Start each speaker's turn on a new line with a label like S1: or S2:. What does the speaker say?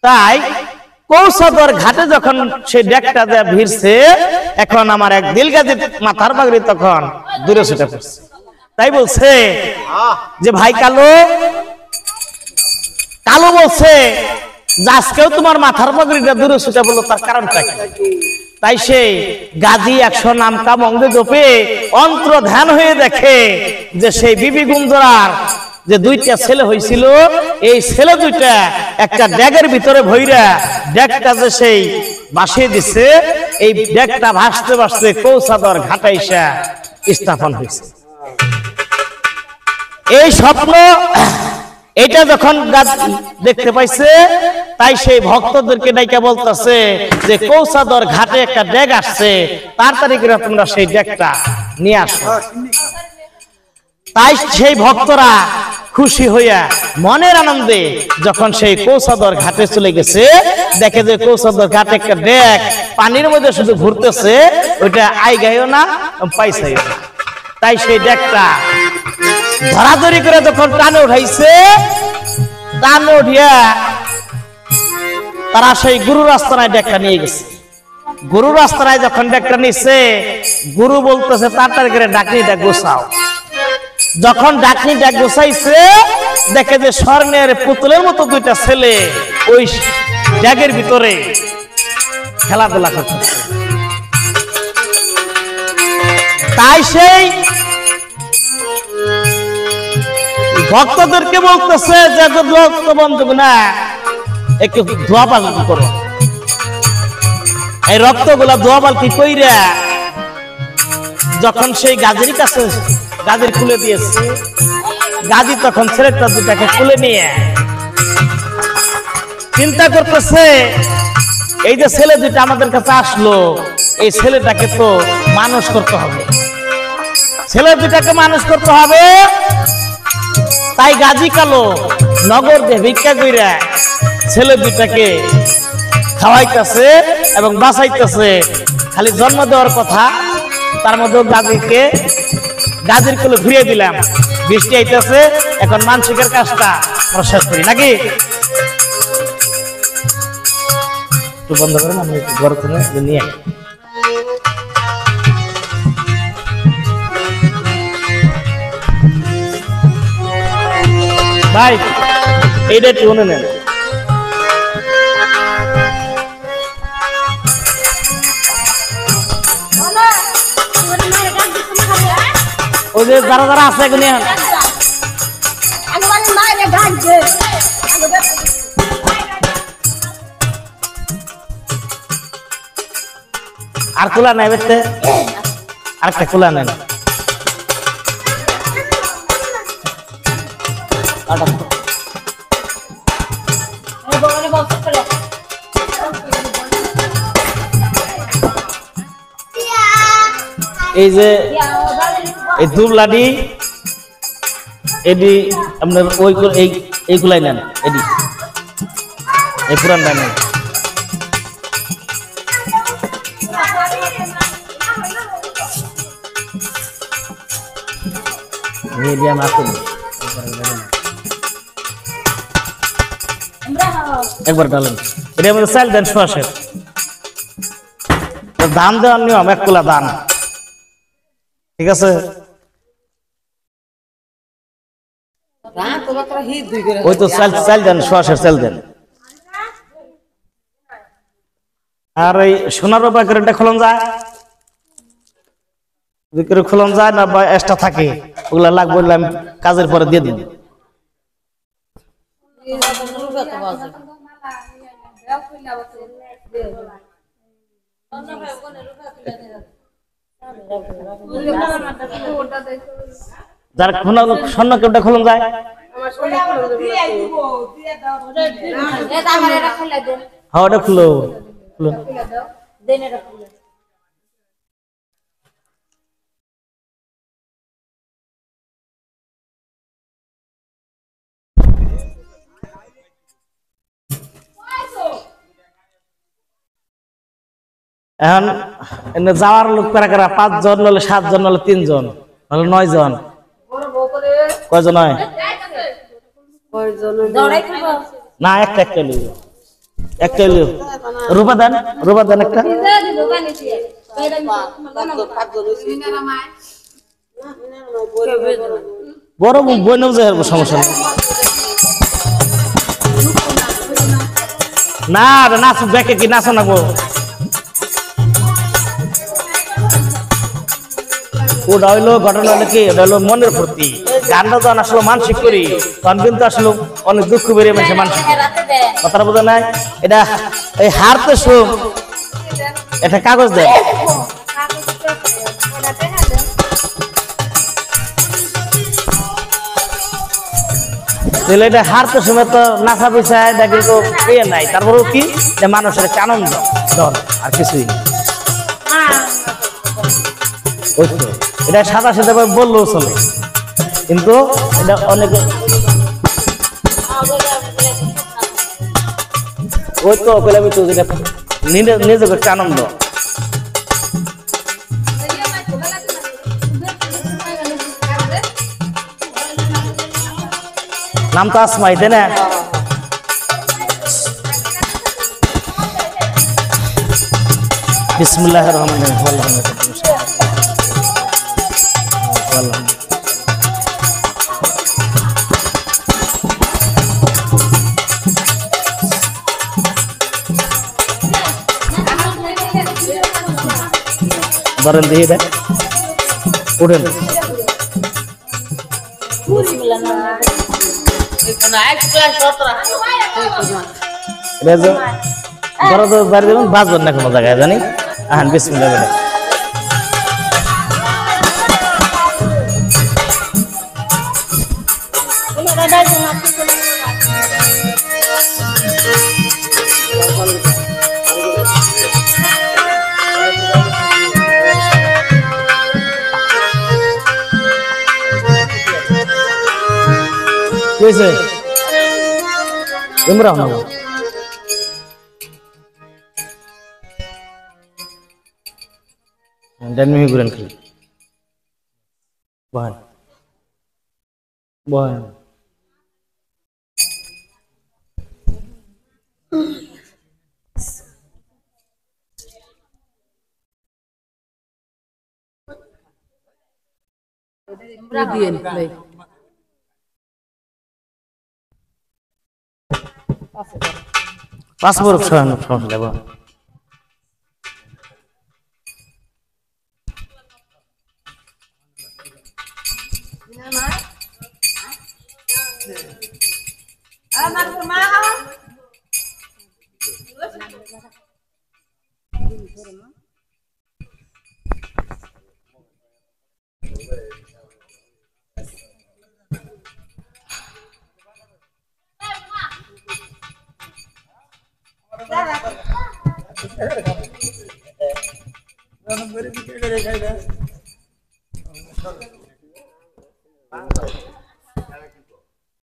S1: তাই কৌসাদর ঘাটে যখন সেই ডেকটা দেয়া ভিড়ছে, এখন আমার এক দিলগাজীর মাথার পাগড়ি তখন দূরে ছুটে পড়ছে। তাই বলছে যে ভাই কালো, কালো বলছে যে আজকেও তোমার মাথার পাগড়িটা দূরে ছুটে পড়লো, তার কারণটা কি? তাই সেই গাজী 100 নাম কাম অঙ্গে জপে অন্তর ধ্যান হয়ে দেখে যে সেই বিবি গুঞ্জরার যে 2টা ছেলে হয়েছিল, এই ছেলে 2টা একটা ড্যাগের ভিতরে ভইরা ড্যাগটা যে সেই ভাসিয়ে দিচ্ছে, এই ড্যাগটা ভাসতে ভাসতে কৌসাদর ঘাটে এসে স্থাপন হয়েছে। এই স্বপ্ন এটা যখন দেখতে পাইছে, তাই সেই ভক্তদেরকে ডাইকা বলতেছে যে কৌসাদর ঘাটে একটা ড্যাগ আসছে, তাড়াতাড়ি করে তোমরা সেই ড্যাগটা নিয়ে আসো। তাই সেই ভক্তরা খুশি হইয়া মনের আনন্দে যখন সেই কৌসাদর ঘাটে চলে গেছে, দেখে যে কৌসাদর ঘাটে একটা ড্যাগ পানির মধ্যে শুধু ঘুরতেছে, ওইটা আই গাইও না পাইছাইও না। তাই সেই ড্যাগটা ধরাধরি করে যখন টানে উঠাইছে, টানে উঠিয়া তারা সেই গুরুর আস্তানায় ড্যাগটা নিয়ে গেছে। গুরুর আস্তানায় যখন ড্যাগটা নিচ্ছে, গুরু বলতেছে তাড়াতাড়ি করে ডাকনিটা গোছাও। যখন ডাকনিটা গোছাইছে, দেখে যে স্বর্ণের পুতুলের মতো 2টা ছেলে ওই ড্যাগের ভিতরে খেলাধুলা করতেছে। তাই সেই ভক্তদেরকে বলতেছে যে ভক্ত বন্ধু না, একটু ধোয়া পালকি করো, এই রক্তগুলা ধোয়া পালকি কইরা যখন সেই গাজীর কাছে গাজীর খুলে দিয়েছে, গাজী তখন ছেলেটা 2টাকে খুলে নিয়ে চিন্তা করতেছে, এই যে ছেলে 2টা আমাদের কাছে আসলো, এই ছেলেটাকে তো মানুষ করতে হবে, ছেলে 2টাকে মানুষ করতে হবে। তাই গাজী কালো নগর দিয়ে ভিক্ষা কইরা ছেলে 2টাকে খাওয়াইতেছে এবং বাঁচাইতেছে। খালি জন্ম দেওয়ার কথা, তার মধ্যে গাজীর কোলে ঘুরিয়ে দিলাম। বৃষ্টি আইতেছে, এখন মানসিকের কাজটা শেষ করি নাকি? একটু বন্ধ করেন, আমি ঘর থেকে নিয়ে ভাই এইটা একটু শুনে নেন। ওই যে যারা যারা আছে এগুলো আর খোলা নাই, বেরতে আরেকটা খোলা নেন। এই যে এই দুবলাডি এডি আপনার ওই এইগুলাই নেন, এডি এই পুরানটা নেন। মিডিয়াম আসুন, একবার ডালেন। এটার মধ্যে চাল দেন, শোয়াশের ধান দেওয়ার নিয়ম 1 কোলা ধান, ঠিক আছে? ওই তো চাল দেন, শোয়াশের চাল দেন। আর এই সোনার বাকেরটা খোলন যায়, খোলন যায় না বা এক্সট্রা থাকে, ওগুলা লাগবে, আমি কাজের পরে দিয়ে দিন। যার স্বর্ণ কেউটা খোলন যায়, হ্যাঁ ওটা খুলো। এখন যাওয়ার লোক কারা কারা? 5 জন, নাহলে 7 জন, নাহলে 3 জন, নাহলে 9 জন। কয়জন হয় না? একটা একটা একটা হলো রূপা দান একটা বড় মুখ বইনেও যায় সমস্যা নেই না নাচ দেখে কি নাচো না গো ওটা হইলো ঘটনা হলো কি ওটা হলো মনের প্রতি গানটা যখন আসলে মানসিক করি তখন কিন্তু আসলে অনেক দুঃখ বেরিয়ে মেশে মানসিক কথাটা বোঝা নাই এটা এই হারতে শোক এটা কাগজ দেয় তাহলে এটা হারতে সময় তো নাচা পয়সা এটা কিন্তু ইয়ে নাই তারপরেও কি যে মানুষের একটা আনন্দ দল আর কিছুই না ওই তো এটা সাদা সাদা বললেও চলে কিন্তু এটা অনেক ওই তো পেলামি তো যেটা নিজেকে একটা আনন্দ নাম তো আসমাই তাই না বিসমিল্লাহির রহমানির রহিম ধরেন দিয়ে দেয় উঠেন বাড়ি দেবেন বাঁচবেন না কোনো জায়গায় জানি আহান বিসমিল্লাহ বলে कैसे इमरान हो dan mi guran kali bahan Paspor sana সমস্যা দেব Beri